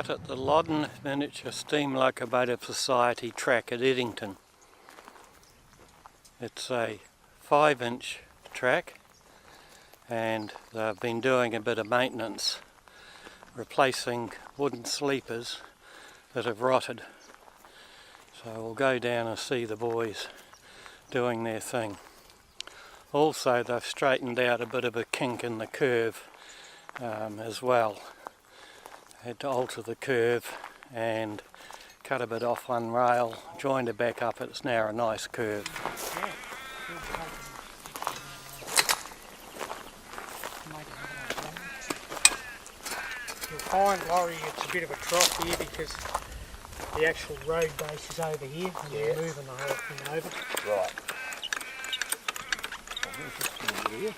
out at the Loddon Miniature Steam Locomotive Society track at Eddington. It's a 5-inch track and they've been doing a bit of maintenance, replacing wooden sleepers that have rotted. So we'll go down and see the boys doing their thing. Also, they've straightened out a bit of a kink in the curve as well. Had to alter the curve and cut a bit off one rail, joined it back up. It's now a nice curve. You'll find, Laurie, it's a bit of a trough here because the actual road base is over here and you're moving the whole thing over. Right. Here.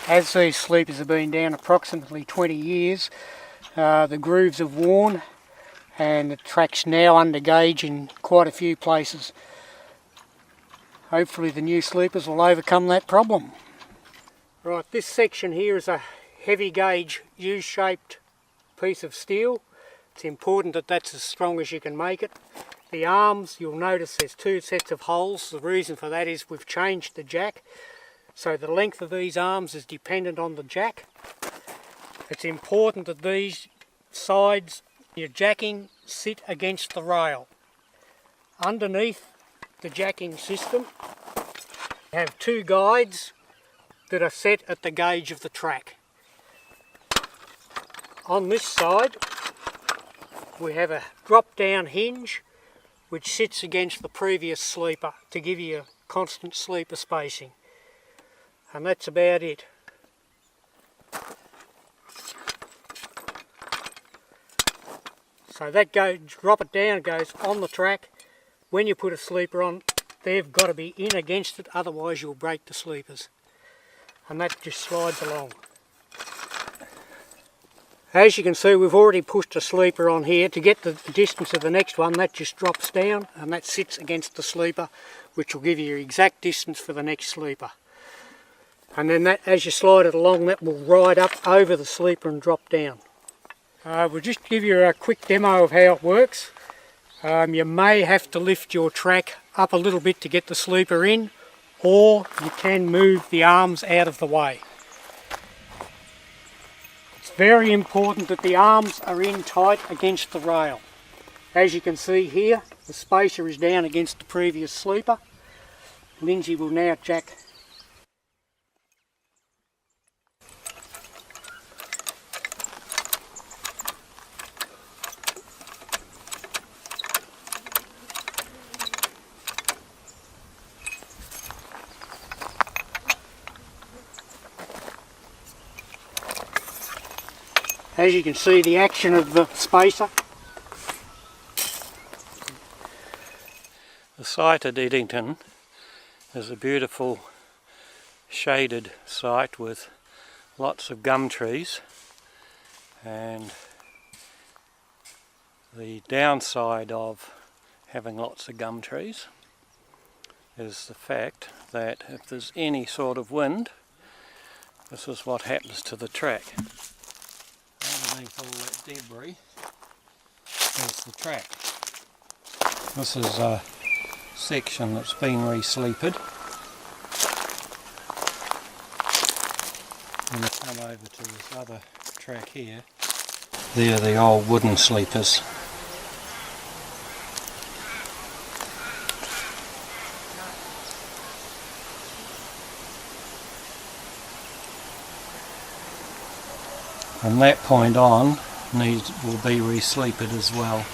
As these sleepers have been down approximately 20 years, the grooves have worn and the track's now under gauge in quite a few places. Hopefully the new sleepers will overcome that problem. Right, this section here is a heavy gauge U-shaped piece of steel. It's important that that's as strong as you can make it. The arms, you'll notice there's 2 sets of holes. The reason for that is we've changed the jack. So the length of these arms is dependent on the jack. It's important that these sides, your jacking, sit against the rail. Underneath the jacking system, you have 2 guides that are set at the gauge of the track. On this side, we have a drop-down hinge which sits against the previous sleeper to give you a constant sleeper spacing. And that's about it. So that drop it down, goes on the track. When you put a sleeper on, they've got to be in against it, otherwise you'll break the sleepers. And that just slides along. As you can see, we've already pushed a sleeper on here. To get the distance of the next one, that just drops down and that sits against the sleeper, which will give you your exact distance for the next sleeper. And then that, as you slide it along, that will ride up over the sleeper and drop down. We'll just give you a quick demo of how it works. You may have to lift your track up a little bit to get the sleeper in, or you can move the arms out of the way. It's very important that the arms are in tight against the rail. As you can see here, the spacer is down against the previous sleeper. Lindsay will now jack. As you can see, the action of the spacer. The site at Eddington is a beautiful shaded site with lots of gum trees, and the downside of having lots of gum trees is the fact that if there's any sort of wind, this is what happens to the track. Underneath all that debris is the track. This is a section that's been re-sleepered. And if I come over to this other track here, they're the old wooden sleepers. From that point on, will be re-sleepered as well.